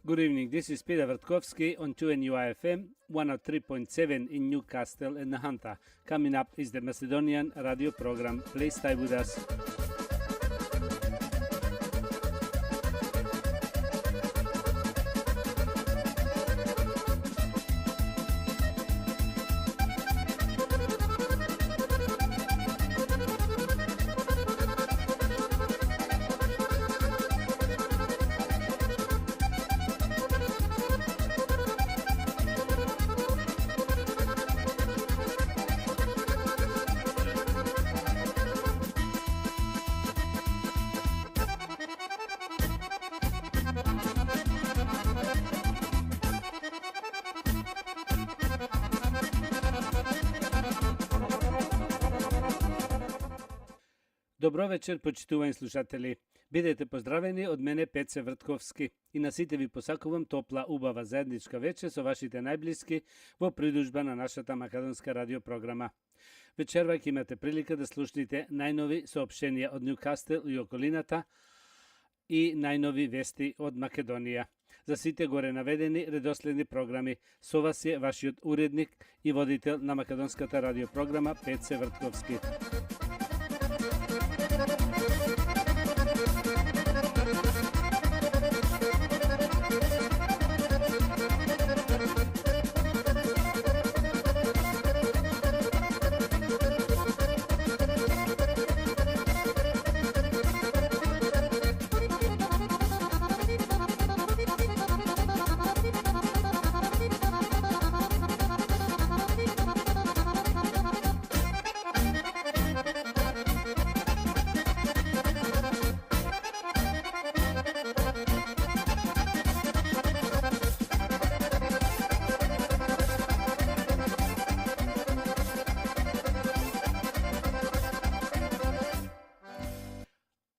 Good evening. This is Peter Vertkovsky on 2NUI-FM 103.7 in Newcastle and Nahanta. Coming up is the Macedonian radio program. Please stay with us. Добро вечер, почитувани слушатели. Бидете поздравени од мене Пеце Вртковски и на сите ви посакувам топла, убава заедничка вечер со вашите најблиски во придружба на нашата македонска радиопрограма. Вечерва ќе имате прилика да слушнете најнови соопштенија од Ньюкастел и околината и најнови вести од Македонија. За сите горе наведени редоследни програми, со вас е вашиот уредник и водител на македонската радиопрограма Пеце Вртковски.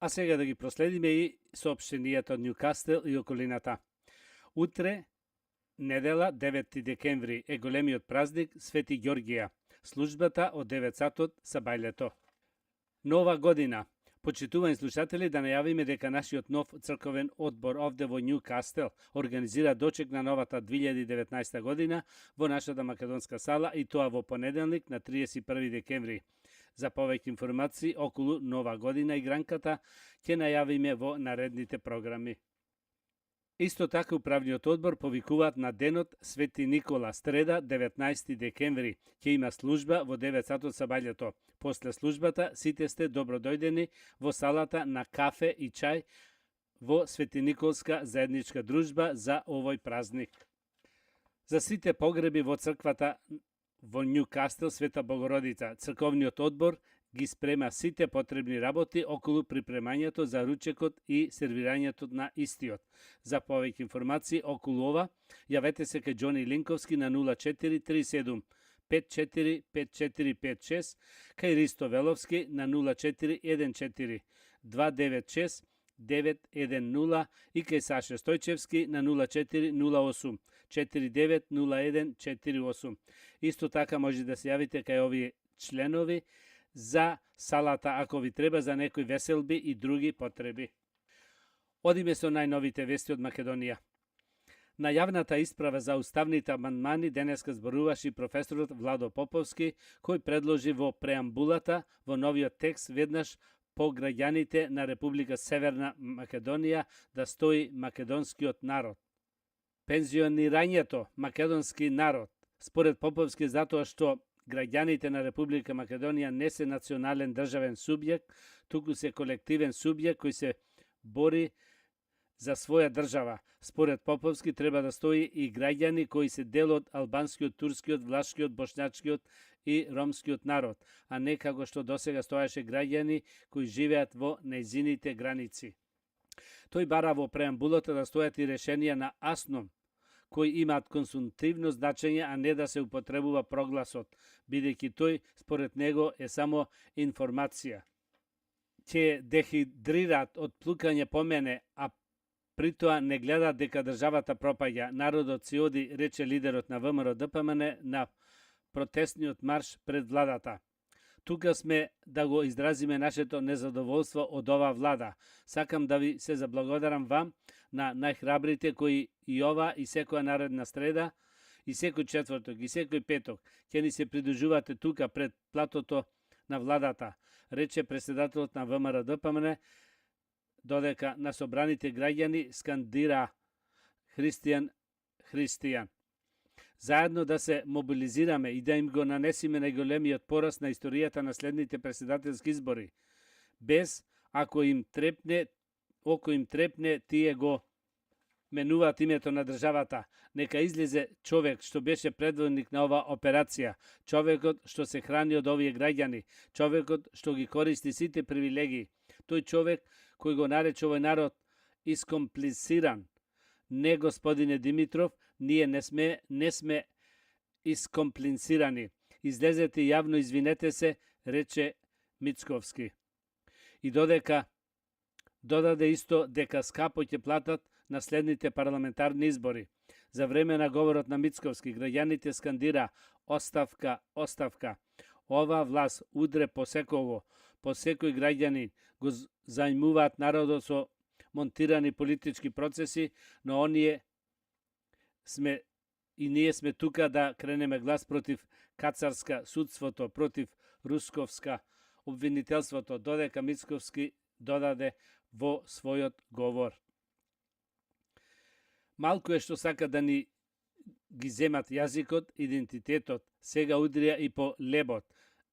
А сега да ги проследиме и соопштенијата од Ньюкастел и околината. Утре, недела, 9 декември, е големиот празник Свети Ѓоргија. Службата од 9 сатот са бајлето. Нова година. Почитувани слушатели, да најавиме дека нашиот нов црковен одбор овде во Ньюкастел организира дочек на новата 2019 година во нашата македонска сала и тоа во понеделник на 31 декември. За повеќе информации околу нова година и гранката ќе најавиме во наредните програми. Исто така управниот одбор повикуваат на денот Свети Никола, среда 19 декември. Ќе има служба во 9 сатот са бајлето. После службата сите сте добродојдени во салата на кафе и чај во Свети Николска заедничка дружба за овој празник. За сите погреби во црквата во Ньюкастел Света Богородица, црковниот одбор ги спрема сите потребни работи околу припремањето за ручекот и сервирањето на истиот. За повеќе информации околу ова, јавете се кај Џони Линковски на 0437 545456, кај Ристо Веловски на 0414 296 910 и кај Саше Стојчевски на 0408 490148. Исто така може да се јавите кај овие членови за салата ако ви треба за некои веселби и други потреби. Одиме со најновите вести од Македонија. На јавната исправа за уставните амандмани денеска зборуваше професорот Владо Поповски, кој предложи во преамбулата во новиот текст веднаш по граѓаните на Република Северна Македонија да стои македонскиот народ. Пензионирањето македонски народ, според Поповски, затоа што граѓаните на Република Македонија не се национален државен субјект, туку се колективен субјект кој се бори за своја држава. Според Поповски треба да стои и граѓани кои се дел од албанскиот, турскиот, влашкиот, бошњачкиот и ромскиот народ, а не како што досега стоеше граѓани кои живеат во нејзините граници. Тој бара во преамбулата да стојат и решенија на АСНОМ, кои имаат консумтивно значење, а не да се употребува прогласот, бидејќи тој, според него, е само информација. Ќе дехидрираат од плукање по мене, а при тоа не гледаат дека државата пропаѓа. Народот си оди, рече лидерот на ВМРО ДПМН на протестниот марш пред владата. Тука сме да го изразиме нашето незадоволство од ова влада. Сакам да ви се заблагодарам вам, на најхрабрите кои и ова и секоја наредна среда, и секој четврток, и секој петок, ќе ни се придружувате тука пред платото на владата, рече председателот на ВМРО ДПМН, додека на собраните граѓани скандира Христијан, Христијан. Заедно да се мобилизираме и да им го нанесиме најголемиот пораз на историјата на следните председателски избори. Без, ако им трепне, тие го менуваат името на државата. Нека излезе човек што беше предводник на ова операција, човекот што се храни од овие граѓани, човекот што ги користи сите привилегии, тој човек кој го нарече овој народ искомплициран. Не, господине Димитров, ние не сме искомплицирани. Излезете јавно, извинете се, рече Мицковски. И додаде исто дека скапо ќе платат на следните парламентарни избори. За време на говорот на Мицковски, граѓаните скандира оставка, оставка. Ова власт удре по секој граѓанин, го зајмуваат народот со монтирани политички процеси, но ние сме тука да кренеме глас против кацарска судството, против русковска обвинителството, додека Мицковски додаде во својот говор. Малку е што сака да ни ги земат јазикот, идентитетот, сега удрија и по лебот,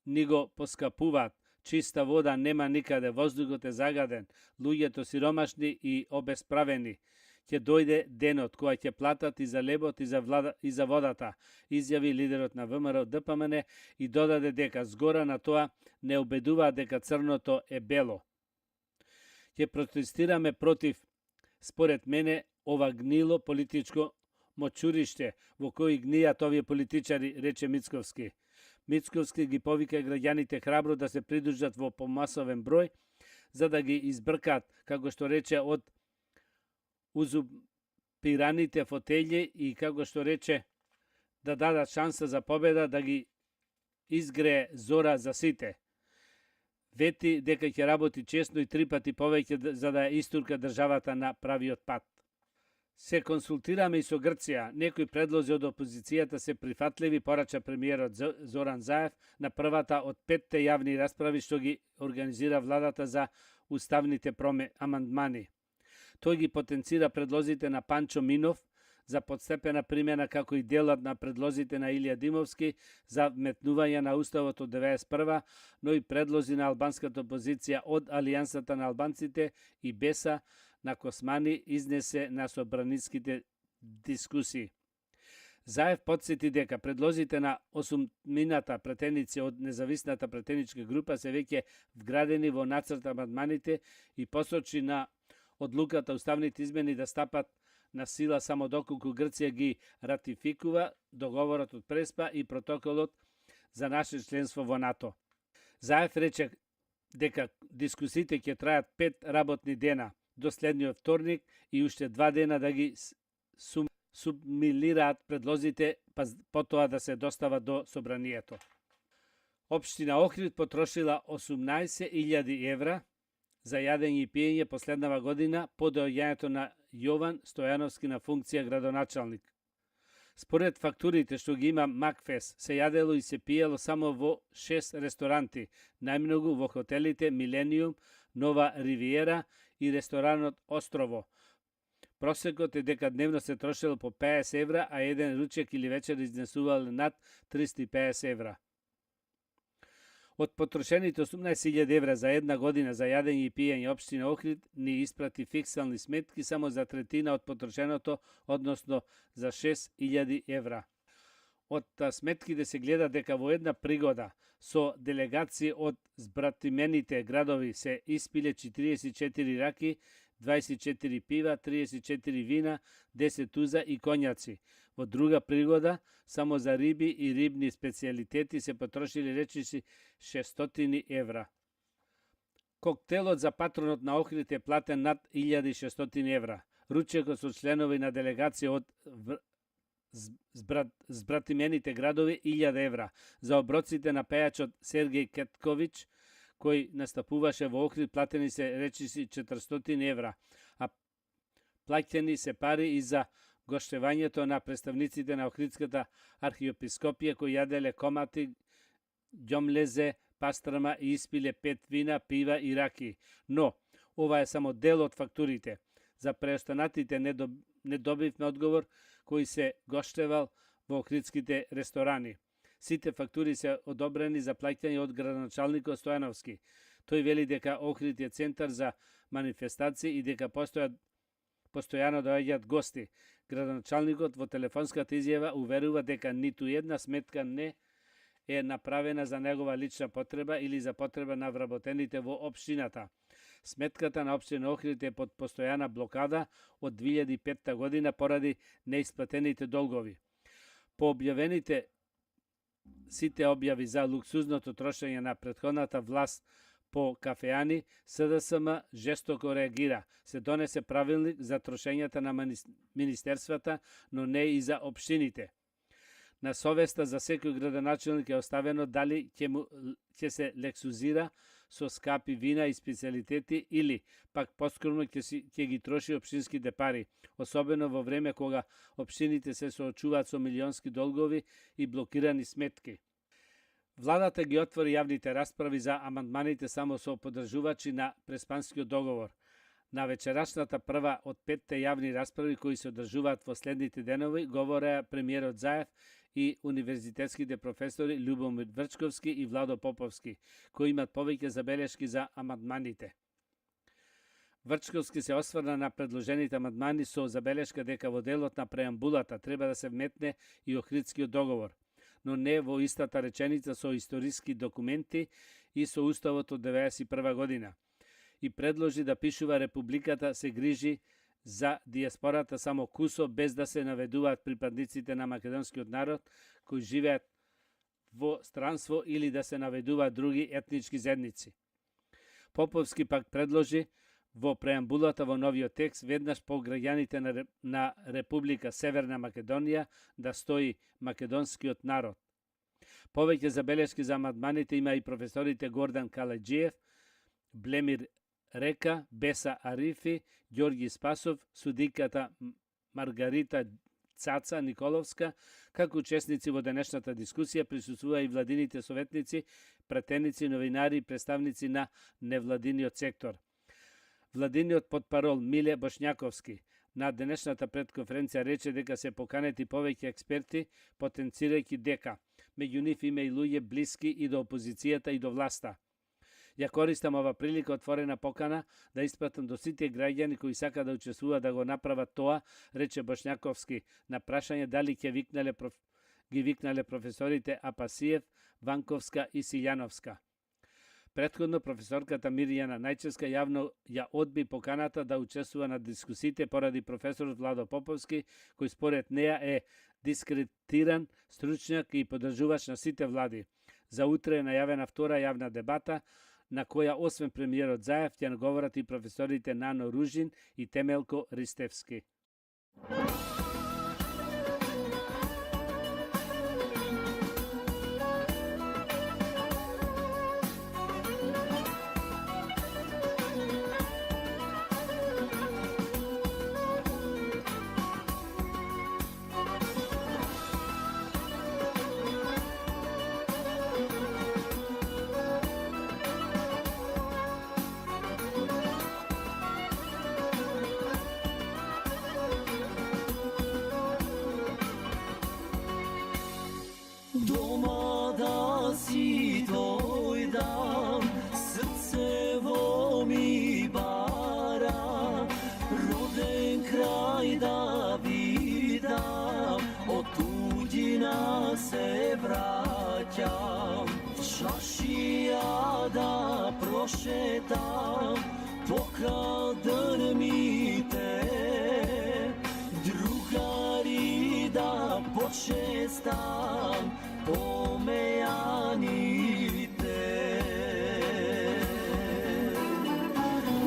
ни го поскапуваат, чиста вода нема никаде, воздухот е загаден, луѓето сиромашни и обесправени. Ќе дојде денот која ќе платат и за лебот и за водата, изјави лидерот на ВМРО ДПМН и додаде дека згора на тоа не убедуваат дека црното е бело. Ќе протестираме против, според мене, ова гнило политичко мочуриште во кој гнијат овие политичари, рече Мицковски. Мицковски ги повика граѓаните храбро да се придружат во помасовен број, за да ги избркаат, како што рече, од узурпираните фотелји и, како што рече, да дадат шанса за победа, да ги изгрее зора за сите. Вети дека ќе работи честно и 3 пати повеќе за да ја истурка државата на правиот пат. Се консултираме и со Грција. Некои предлози од опозицијата се прифатливи, порача премиерот Зоран Заев на првата од 5 јавни расправи што ги организира владата за уставните амандмани. Тој ги потенцира предлозите на Панчо Минов за подстепена примена, како и делот на предлозите на Илија Димовски за вметнување на уставот од 91, но и предлози на албанската опозиција од Алијансата на албанците и Беса на Космани изнесе на собраниските дискусии. Заев подсети дека предлозите на 8 претеници од независната претеничка група се веќе вградени во нацрт амандманите и посочи на одлуката уставните измени да стапат на сила само доколку Грција ги ратификува договорот од Преспа и протоколот за наше членство во НАТО. Заев рече дека дискусиите ќе трајат 5 работни дена до следниот вторник и уште 2 дена да ги сумилираат предлозите, па потоа да се достават до собранието. Општина Охрид потрошила 18.000 евра за јадење и пиење последнава година по доаѓањето на Јован Стојановски на функција градоначалник. Според фактурите што ги има Макфес, се јадело и се пиело само во 6 ресторанти, најмногу во хотелите Милениум, Нова Ривиера и ресторанот Острово. Просекот е дека дневно се трошело по 50 евра, а еден ручек или вечер изнесувал над 350 евра. Од потрошените 18.000 евра за една година за јадење и пиење, општина Охрид ни испрати фиксални сметки само за третина од потрошеното, односно за 6.000 евра. Од сметките се гледа дека во една пригода со делегации од збратимените градови се испиле 44 раки, 24 пива, 34 вина, 10 уза и конјаци. Во друга пригода, само за риби и рибни специјалитети се потрошили речиси 600 евра. Коктелот за патронот на Охрид е платен над 1600 евра. Ручекот со членови на делегација од збратимените градови 1000 евра. За оброците на пејачот Сергеј Кетковиќ, кој настапуваше во Охрид, платени се речиси 400 евра, а плаќени се пари и за гоштевањето на представниците на Охридската архиепископија кои јаделе комати, ѓомлезе, пастрама и испиле 5 вина, пива и раки. Но, ова е само дел од фактурите. За преостанатите не добивме одговор кој се гоштевал во охридските ресторани. Сите фактури се одобрени за плаќање од градоначалникот Стојановски. Тој вели дека Охрид е центар за манифестации и дека постојано доаѓаат гости. Градоначалникот во телефонската изјава уверува дека ниту една сметка не е направена за негова лична потреба или за потреба на вработените во општината. Сметката на општина Охрид е под постојана блокада од 2005 година поради неисплатените долгови. По објавените сите објави за луксузното трошење на претходната власт по кафеани, СДСМ жестоко реагира. Се донесе правилник за трошењата на министерствата, но не и за општините. На совеста за секој градоначалник е оставено дали ќе се лексузира со скапи вина и специјалитети или пак поскромно ќе ги троши општинските пари, особено во време кога општините се соочуваат со милионски долгови и блокирани сметки. Владата ги отвори јавните расправи за амандманите само со поддржувачи на Преспанскиот договор. На вечерашната прва од 5 јавни расправи кои се одржуваат во следните денови, говореа премиерот Заев и универзитетските професори Љубомир Врчковски и Владо Поповски, кои имат повеќе забелешки за амандманите. Врчковски се осврна на предложените амандмани со забелешка дека во делот на преамбулата треба да се вметне и Охридскиот договор, но не во истата реченица со историски документи и со Уставот од 1991 година. И предложи да пишува Републиката се грижи за диаспората само кусо, без да се наведуваат припадниците на македонскиот народ кои живеат во странство или да се наведуваат други етнички заедници. Поповски пак предложи во преамбулата во новиот текст веднаш по граѓаните на Република Северна Македонија да стои македонскиот народ. Повеќе забелешки за амандманите има и професорите Гордан Каледжиев, Блемир Река, Беса Арифи, Ѓорги Спасов, судиката Маргарита Цаца Николовска, како учесници во денешната дискусија присуствува и владините советници, пратеници, новинари и представници на невладиниот сектор. Владиниот потпарол Миле Бошњаковски на денешната предконференција рече дека се поканети повеќе експерти, потенцирајќи дека меѓу нив има и луѓе блиски и до опозицијата и до власта. Ја користам ова прилика отворена покана да испратам до сите граѓани кои сака да учествуваат да го направат тоа, рече Бошњаковски на прашање дали ќе ги викнале професорите Апасиев, Ванковска и Силјановска. Претходно професорката Мирјана Најчевска јавно ја одби поканата да учествува на дискусиите поради професорот Владо Поповски, кој според неа е дискредитиран стручњак и поддржувач на сите влади. За утре е најавена втора јавна дебата, на која освен премиерот Заев ќе наговорат и професорите Нано Ружин и Темелко Ристевски. Дома да си дојдам, срцево ми бара, роден крај да видам, од туѓина се враќам, чашија да прошетам, покрај дрмите, другари да почестам, помејаните.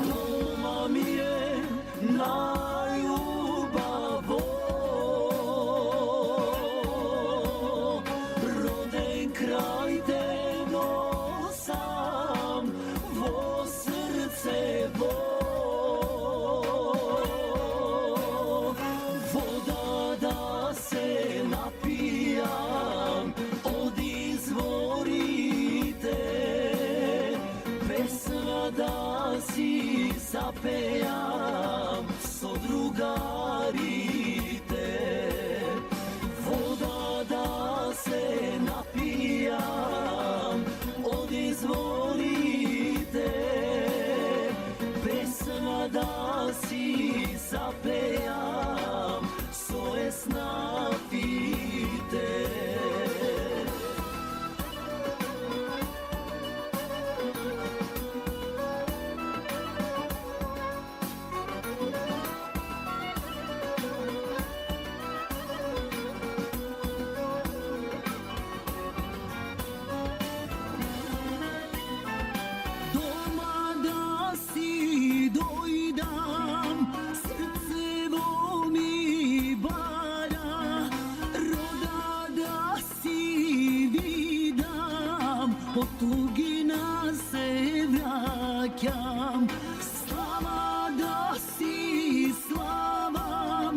Дома ми е најубаво, da si zapejam so drugarite, voda da se napijam od izvorite, pesma da si zapejam so esnafite. Od tugina se vraćam, slava da si slava,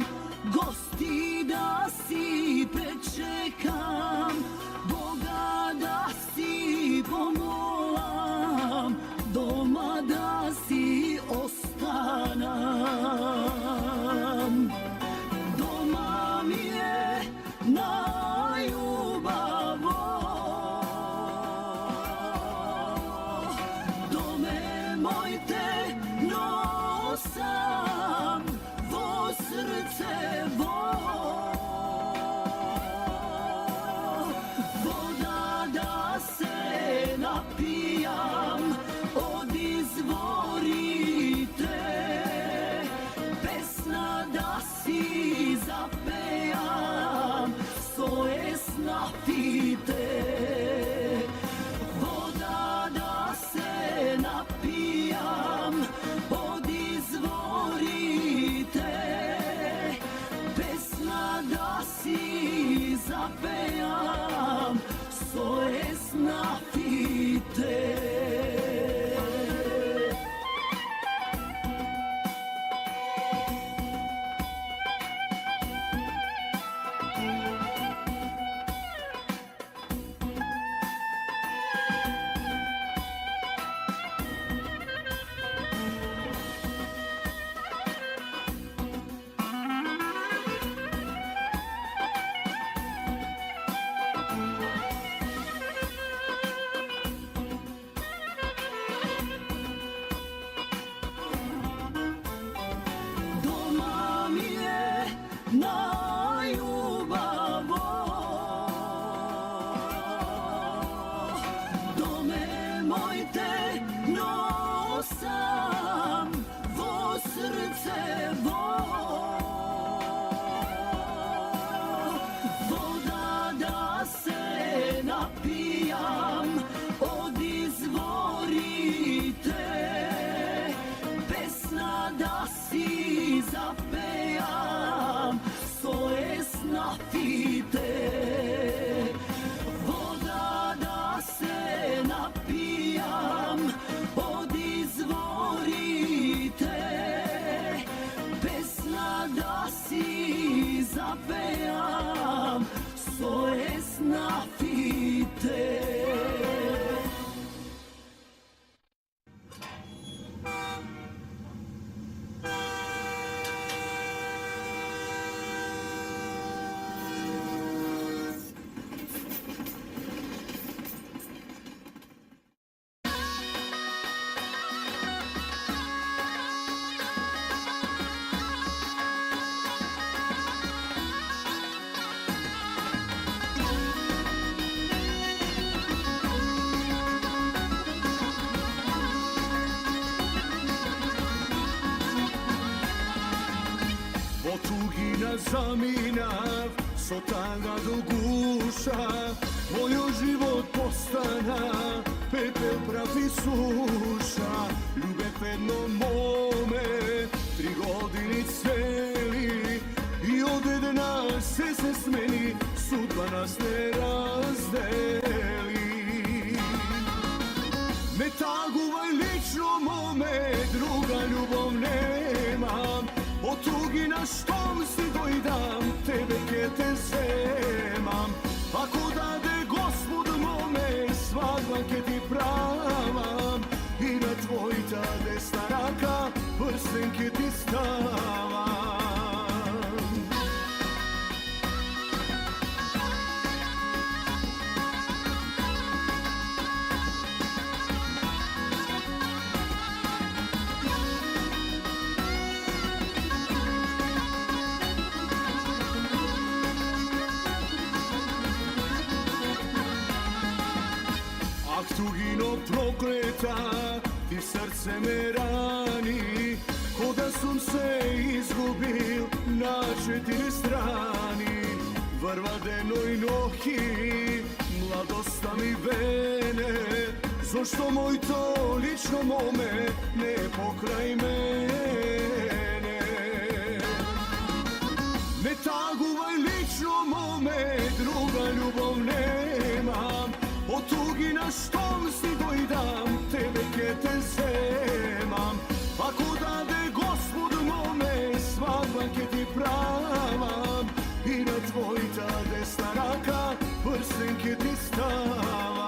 gosti da si prečekam, Boga da si pomolam, doma da si ostanam. Doma mi je najljubavo, sam vo srce voda da se napijam od izvorite, pesna da si zapejam so esnafite. Voda da se napijam od izvorite, pesna da si zapejam so esnafite. Najljubavo, dome moj te nosam vo srce voda da se napijam od izvorite, pesna da si zapejam so esnafite. Voda da se napijam od izvorite, pesna da si zapejam so esnafite. Tugina zaminav, sotanga do guša, moj život postana, pepel pravi suša, ljube pedno mome, 3 godine celi, i od nas se smeni, sudba nas ne razdeli. Ne taguvaj lično mome, druga ljubav nemam, od tugina štom si dojdam, tebe ke te zemam. Ako dade Gospod mome, svadba ke ti pravam, i na tvoj pokleta ti srce me rani, ko da sam se izgubil na 4 strani. Vrvadenoj nohi, mladosta mi vene, zašto moj to lično mome ne pokraj mene. Ne taguvaj lično mome, druga ljubav nemam, od tugi na štom si dojdam, tebe ke te zemam. Ako dade gospod mome, svadba ke ti pravam, i na tvoj ta desna raka, prsten ke ti stavam.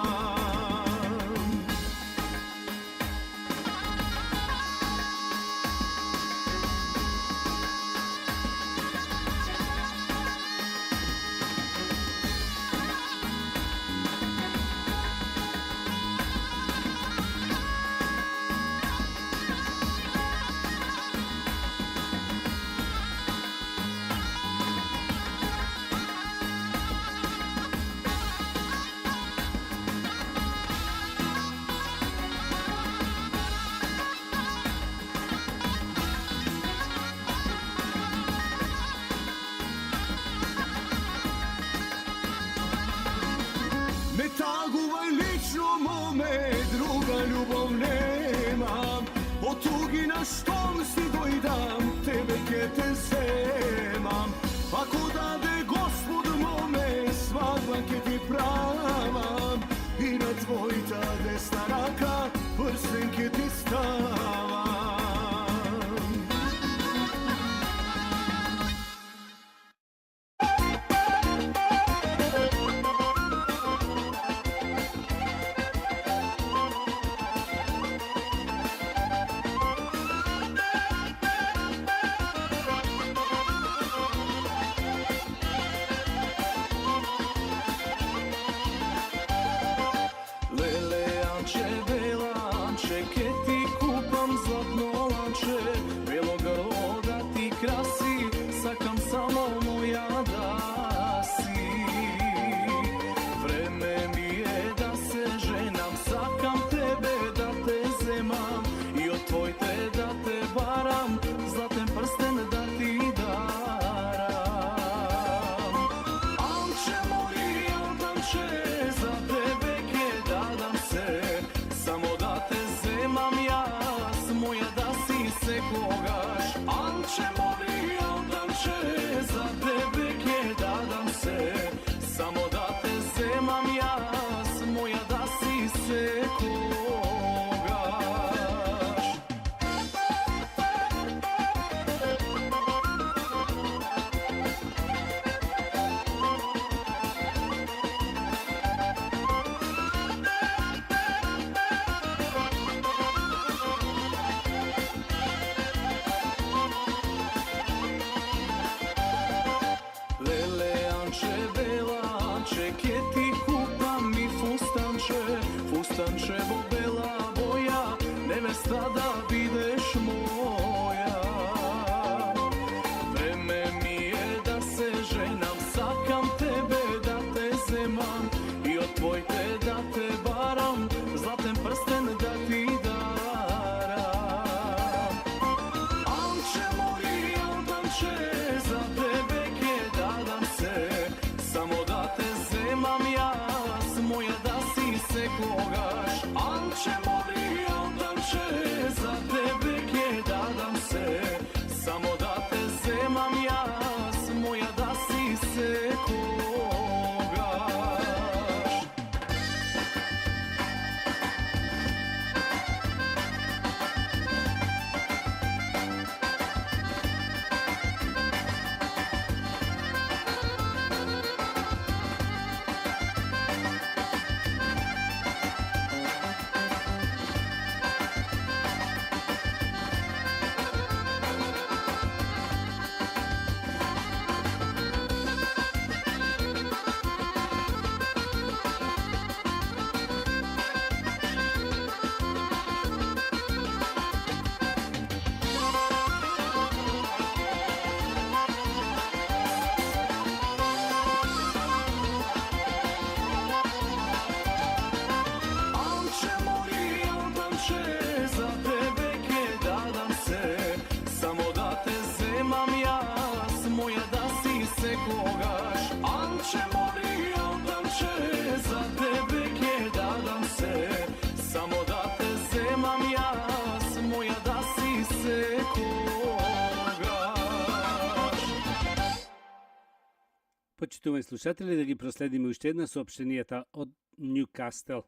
Почитувани слушатели, да ги проследиме уште една соопштенијата од Нјукастел.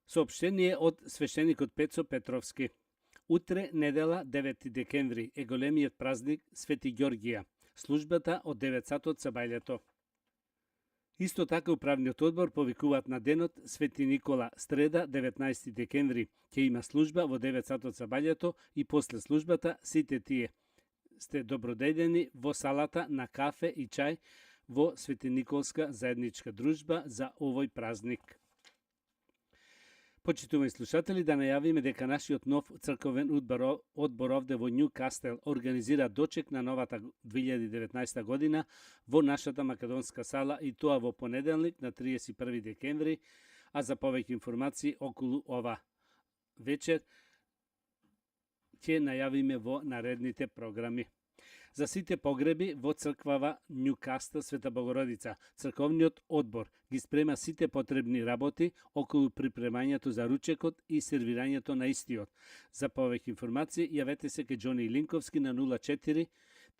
Соопштение од свештеникот Пецо Петровски. Утре, недела, 9 декември, е големиот празник Свети Ѓоргија. Службата од 9 сатот са бајлето. Исто така управниот одбор повикуваат на денот Свети Никола, среда 19 декември. Ќе има служба во 9 сатот са бајлето и после службата сите тие сте добродејдени во салата на кафе и чај во Свети Николска заедничка дружба за овој празник. Почитувани слушатели, да најавиме дека нашиот нов црковен одбор овде во Нјукастел организира дочек на новата 2019 година во нашата македонска сала и тоа во понеделник на 31 декември, а за повеќе информации околу ова вечер ќе најавиме во наредните програми. За сите погреби во црквава Нјукастел Света Богородица, црковниот одбор ги спрема сите потребни работи околу припремањето за ручекот и сервирањето на истиот. За повеќе информации јавете се кај Џони Линковски на 04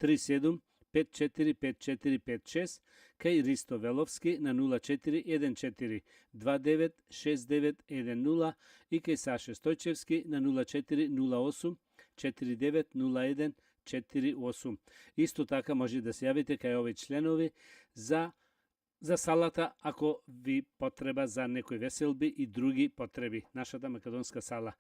37 54 54 56, кај Ристо Веловски на 04 14 29 69 10 и кај Саше Стојчевски на 04 08 49 01 48. Исто така може да се јавите кај овие членови за салата ако ви потреба за некои веселби и други потреби. Нашата македонска сала.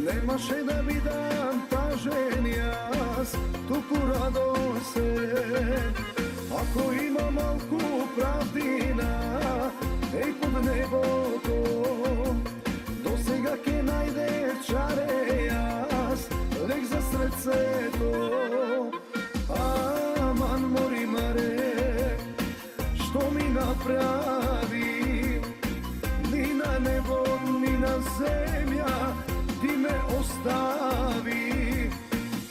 Немаше да бидам тажен јас, туку радосен. Ако има малку правдина, еј под небото, до сега ке најде чаре јас, лек за срцето. Аман мори маре, што ми направи, ни на небо, ни на земја, ти ме остави.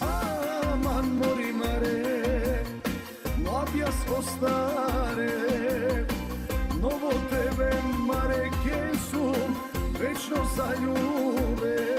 Аман мори маре, млад јас остаре, но во тебе маре ке сум вечно заљубен.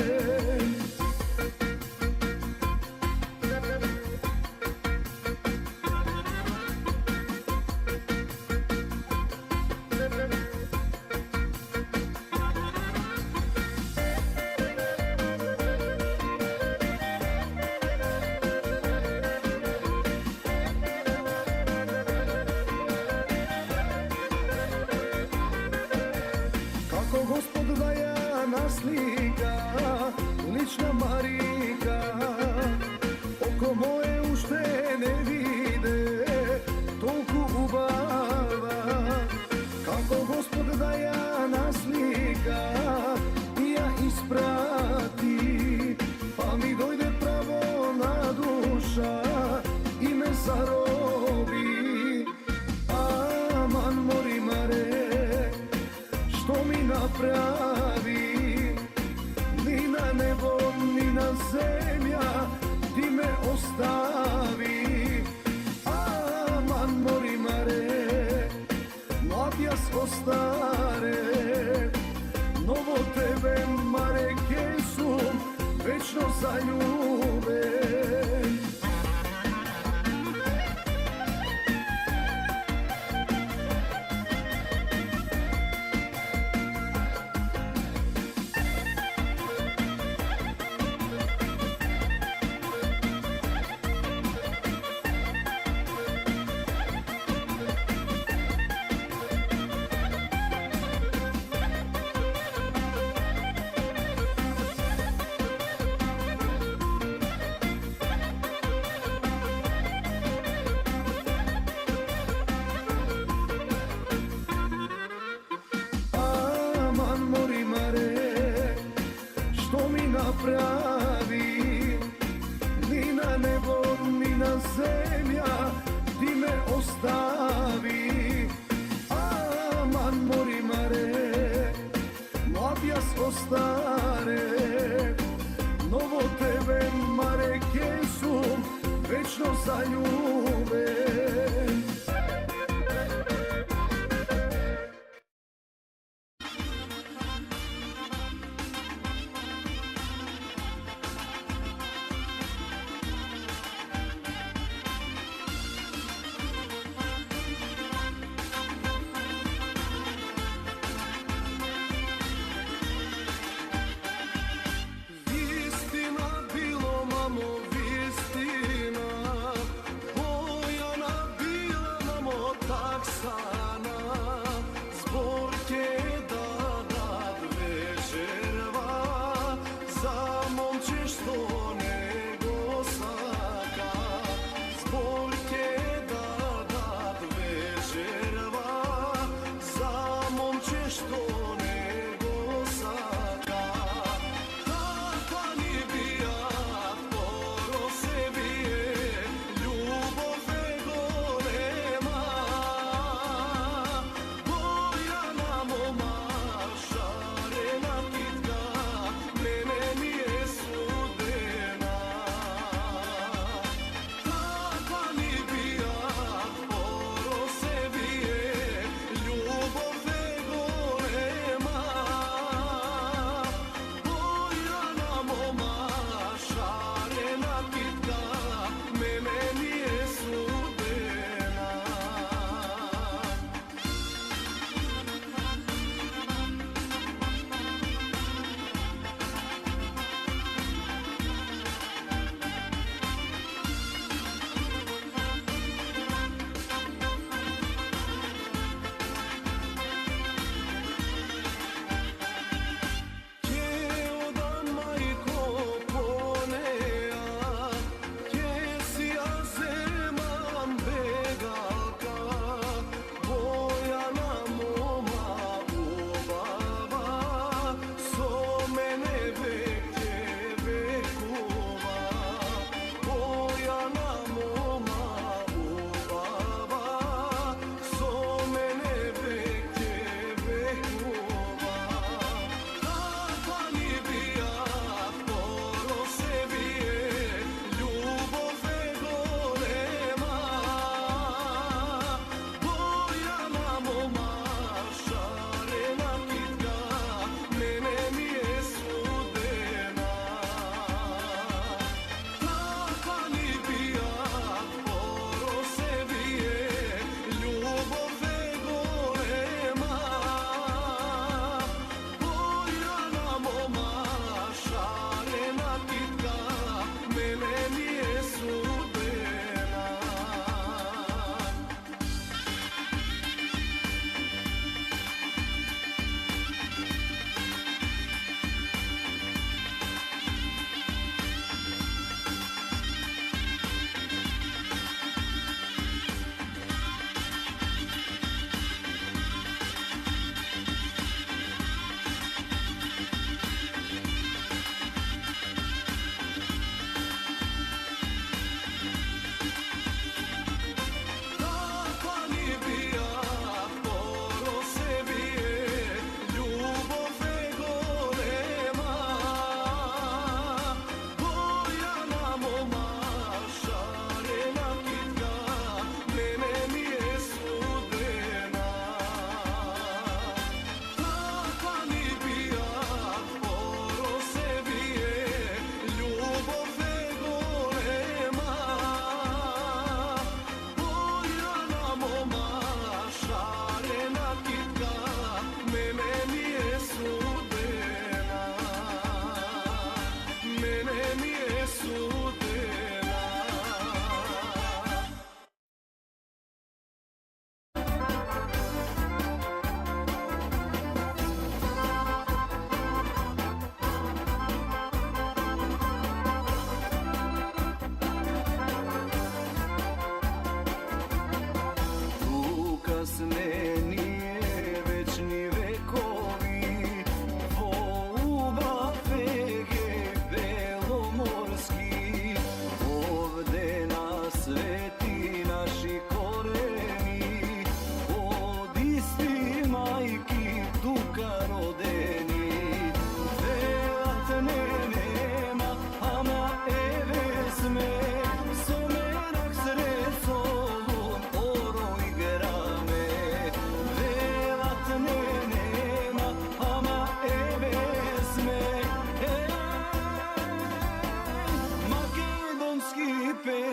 Господ да ја наслика, лична Марика, око моје уште не виде, толку убава. Како Господ да ја наслика и ја испрати, па ми дојде право на душа и ме зароби. Аман мори маре, што ми направи, ни на небо, ни на земја, ти ме остави. Аман мори маре, млад јас остаре, но во тебе маре ке сум вечно заљубен.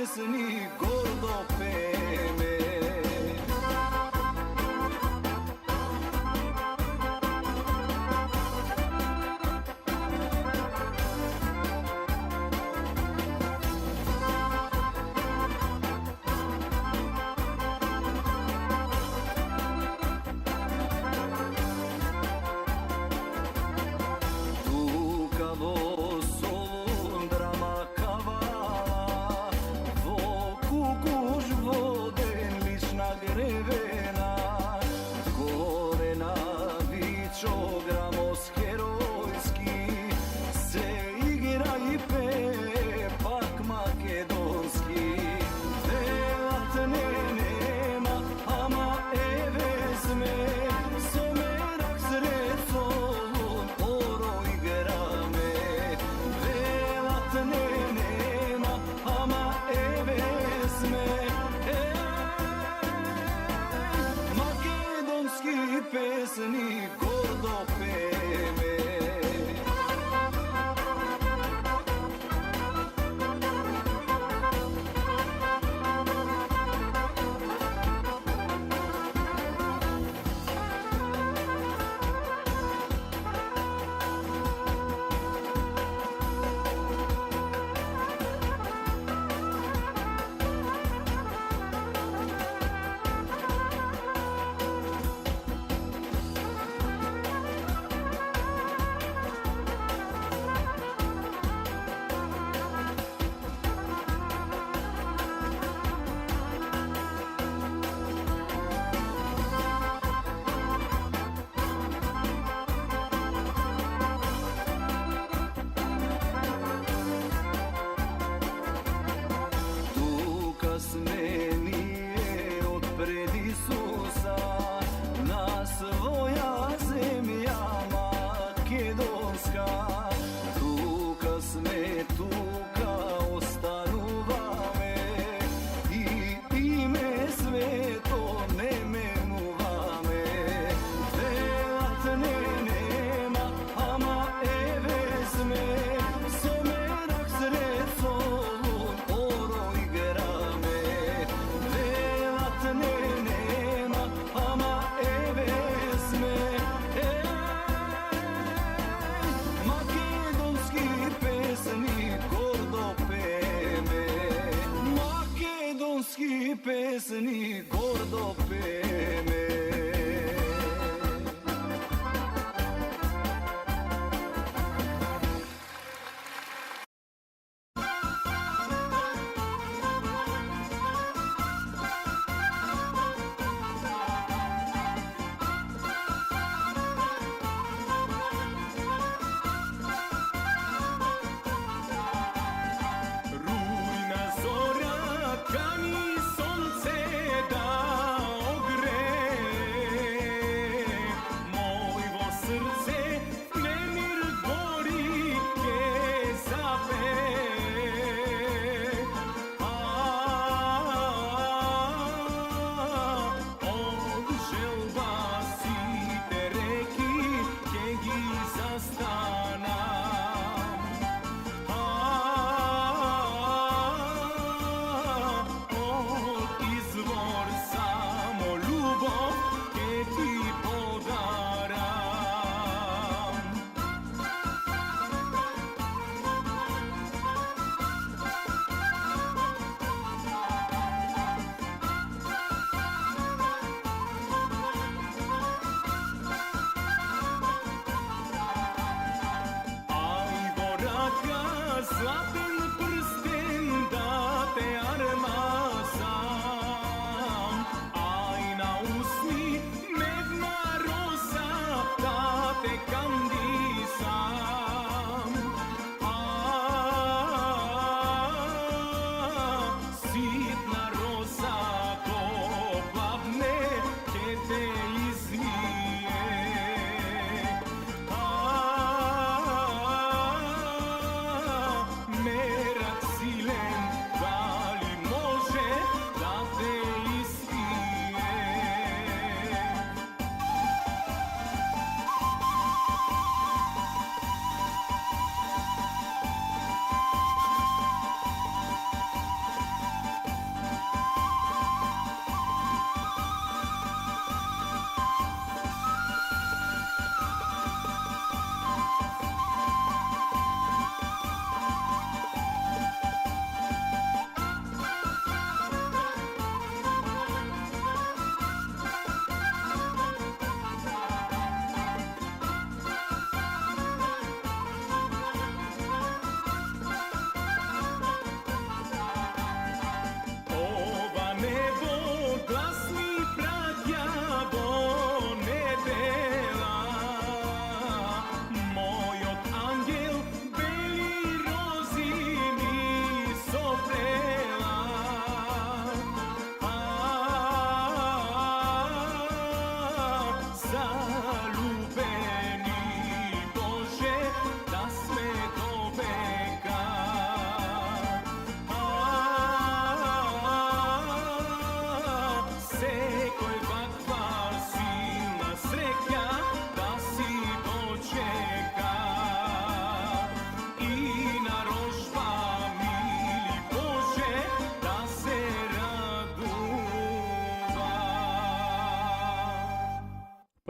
pesnik gordo peme. Gužvo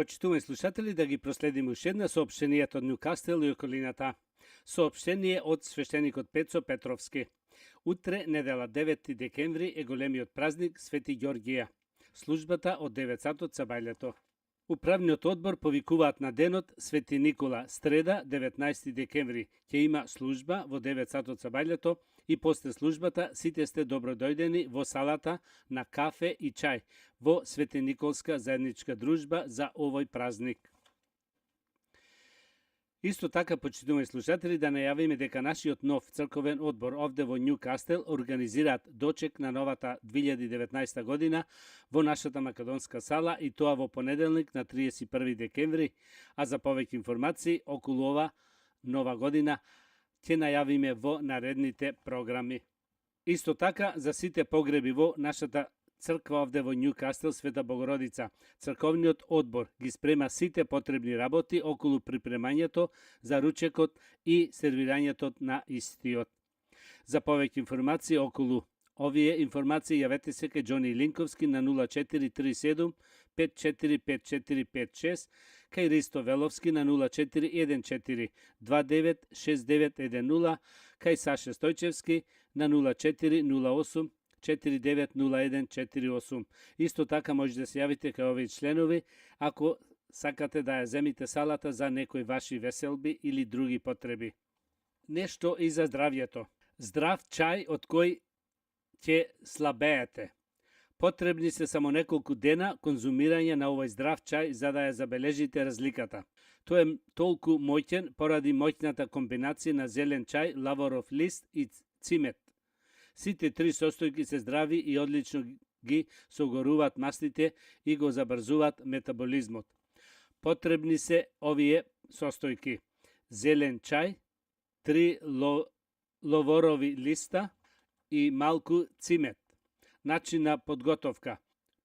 Почитувани слушатели, да ги проследиме уште една соопштенијата од Њукастел и околината. Соопштение од свештеникот Пецо Петровски. Утре, недела 9 декември, е големиот празник Свети Ѓоргија. Службата од 9 сатот са бајлето. Управниот одбор повикуваат на денот Свети Никола, среда 19 декември. Ќе има служба во 9 сатот са бајлето и после службата сите сте добродојдени во салата на кафе и чај во Свети Николска заедничка дружба за овој празник. Исто така, почитувани слушатели, да најавиме дека нашиот нов црковен одбор овде во Њукастел организираат дочек на новата 2019 година во нашата македонска сала и тоа во понеделник на 31 декември, а за повеќе информации околу ова нова година ќе најавиме во наредните програми. Исто така, за сите погреби во нашата црква овде во Њукастел Света Богородица, црковниот одбор ги спрема сите потребни работи околу припремањето за ручекот и сервирањето на истиот. За повеќе информации околу овие информации јавете се кај Џони Линковски на 0437 545456, кај Ристо Веловски на 0414 296910, кај Саше Стојчевски на 0408 490148. Исто така може да се јавите кај овие членови ако сакате да ја земите салата за некои ваши веселби или други потреби. Нешто и за здравјето. Здрав чај од кој ќе слабеете. Потребни се само неколку дена конзумирање на овој здрав чај за да ја забележите разликата. Тој е толку моќен поради моќната комбинација на зелен чај, лаворов лист и цимет. Сите три состојки се здрави и одлично ги согоруваат маслите и го забрзуваат метаболизмот. Потребни се овие состојки: зелен чај, 3 ловорови листа и малку цимет. Начин на подготовка: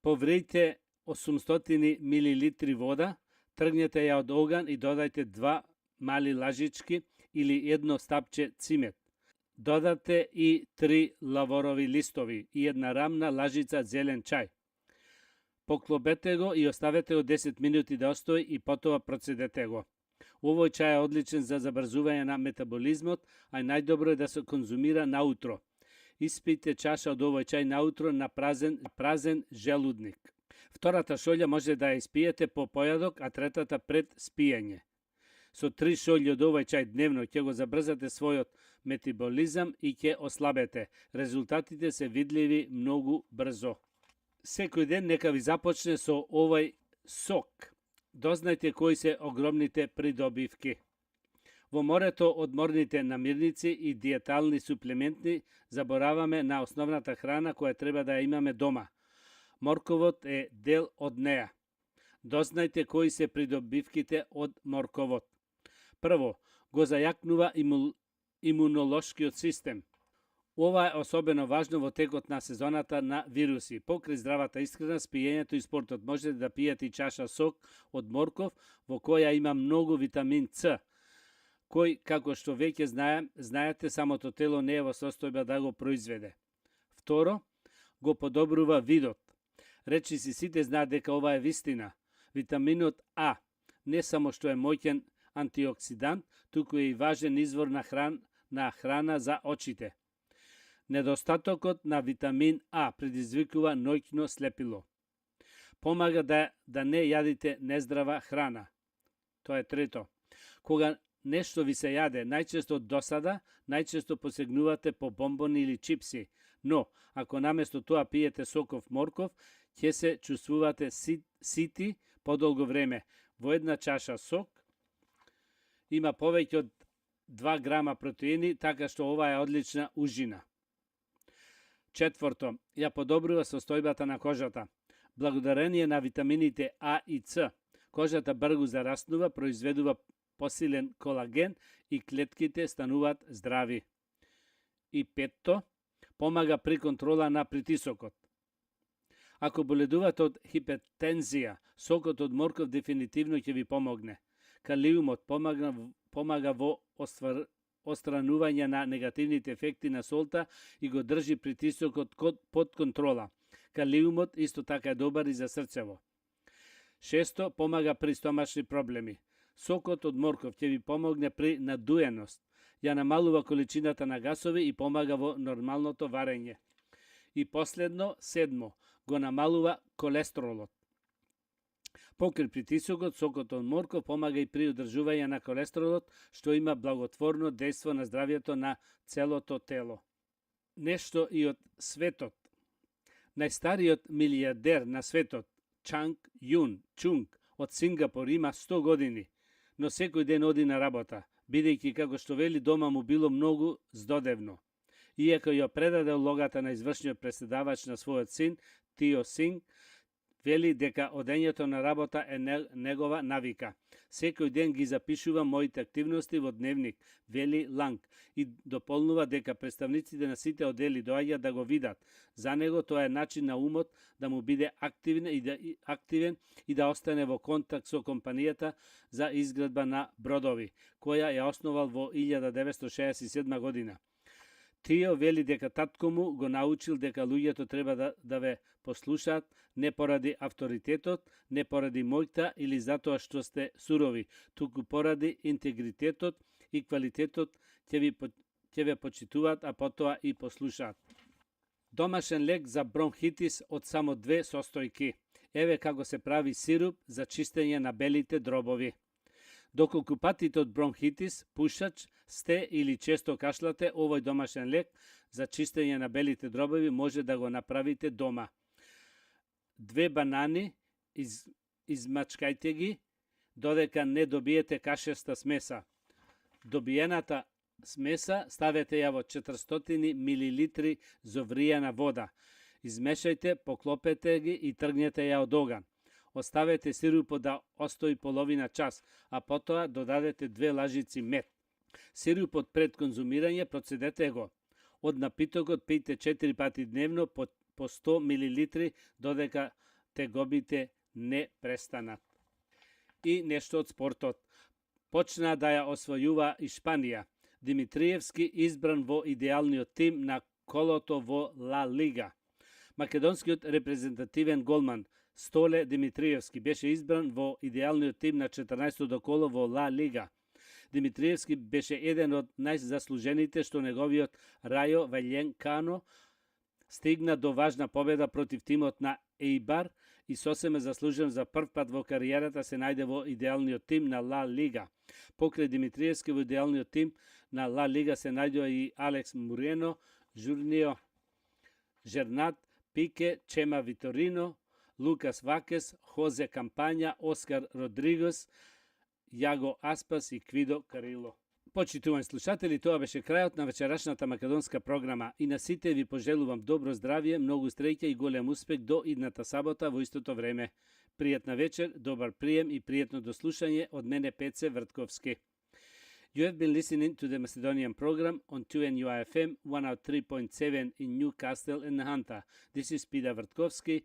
поврејте 800 мл вода, тргнете ја од оган и додајте 2 мали лажички или едно стапче цимет. Додате и 3 лаворови листови и една рамна лажица зелен чај. Поклопете го и оставете го 10 минути да остои и потоа процедете го. Овој чај е одличен за забрзување на метаболизмот, а најдобро е да се конзумира наутро. Испијте чаша од овој чај наутро на празен желудник. Втората шолја може да ја испиете по појадок, а третата пред спиење. Со 3 шолји од овој чај дневно ќе го забрзате својот метаболизам и ќе ослабете. Резултатите се видливи многу брзо. Секој ден нека ви започне со овој сок. Дознајте кои се огромните придобивки. Во морето од морните намирници и диетални суплементи забораваме на основната храна која треба да ја имаме дома. Морковот е дел од неа. Дознајте кои се придобивките од морковот. Прво, го зајакнува имунолошкиот систем. Ова е особено важно во текот на сезоната на вируси. Покрај здравата исхрана, спиењето и спортот можете да пиете и чаша сок од морков во која има многу витамин С, кој, како што веќе знаете, самото тело не е во состојба да го произведе. Второ, го подобрува видот. Речиси сите знаат дека ова е вистина. Витаминот А не само што е моќен антиоксидант, туку е и важен извор на храна за очите. Недостатокот на витамин А предизвикува ноќно слепило. Помага да не јадите нездрава храна. Тоа е трето. Кога нешто ви се јаде, најчесто од досада, најчесто посегнувате по бомбони или чипси, но ако наместо тоа пиете соков морков, ќе се чувствувате сити подолго време. Во една чаша сок има повеќе од 2 грама протеини, така што ова е одлична ужина. Четврто, ја подобрува состојбата на кожата. Благодарение на витамините А и С, кожата брзо зараснува, произведува посилен колаген и клетките стануваат здрави. И петто, помага при контрола на притисокот. Ако боледувате од хипертензија, сокот од морков дефинитивно ќе ви помогне. Калиумот помага во остранување на негативните ефекти на солта и го држи притисокот под контрола. Калиумот исто така е добар и за срцево. Шесто, помага при стомашни проблеми. Сокот од морков ќе ви помогне при надуеност. Ја намалува количината на гасови и помага во нормалното варење. И последно, седмо, го намалува колестеролот. Покрај притисокот, сокот од морков помага и при одржување на колестеролот, што има благотворно дејство на здравјето на целото тело. Нешто и од светот. Најстариот милијардер на светот, Чанг Јун Чунг, од Сингапур има 100 години, но секој ден оди на работа, бидејќи како што вели дома му било многу здодевно. Иако ја предаде улогата на извршниот преседавач на својот син, Тио Синг, вели дека одењето на работа е негова навика. Секој ден ги запишува моите активности во дневник, вели Ланг, и дополнува дека представниците на сите одели доаѓаат да го видат. За него тоа е начин на умот да му биде активен и да остане во контакт со компанијата за изградба на бродови, која ја основал во 1967 година. Тио вели дека татко му го научил дека луѓето треба да ве послушаат не поради авторитетот, не поради мојта или затоа што сте сурови, туку поради интегритетот и квалитетот ќе ве почитуваат, а потоа и послушаат. Домашен лек за бронхитис од само 2 состојки. Еве како се прави сируп за чистење на белите дробови. Доколку патите од бронхитис, пушач сте или често кашлате, овој домашен лек за чистење на белите дробови може да го направите дома. 2 банани, измачкајте ги, додека не добиете кашеста смеса. Добиената смеса ставете ја во 400 мл зовријана вода. Измешајте, поклопете ги и тргнете ја од оган. Оставете сирупот да остои половина час, а потоа додадете 2 лажици мед. Сирупот пред конзумирање процедете го. Од напитокот пијте 4 пати дневно по 100 мл додека тегобите не престанат. И нешто од спортот. Почна да ја освојува и Шпанија. Димитриевски избран во идеалниот тим на колото во Ла Лига. Македонскиот репрезентативен голман Столе Димитриевски беше избран во идеалниот тим на 14-то коло во Ла Лига. Димитриевски беше еден од најзаслужените што неговиот Рајо Ваљенкано стигна до важна победа против тимот на Ејбар и сосеме заслужен за прв пат во кариерата се најде во идеалниот тим на Ла Лига. Покрај Димитриевски во идеалниот тим на Ла Лига се најдоа и Алекс Мурено, Журнио Жернат, Пике, Чема Виторино, Лукас Вакес, Хозе Кампања, Оскар Родригес, Јаго Аспас и Квидо Карило. Почитувани слушатели, тоа беше крајот на вечерашната македонска програма и на сите ви пожелувам добро здравје, многу среќа и голем успех до идната сабота во истото време. Пријатна вечер, добар прием и пријатно дослушање од мене Пеце Вртковски. You have been listening to the Macedonian program on 2NUI FM 103.7 in Newcastle and Nahanta. This is Peter Vrtkovski.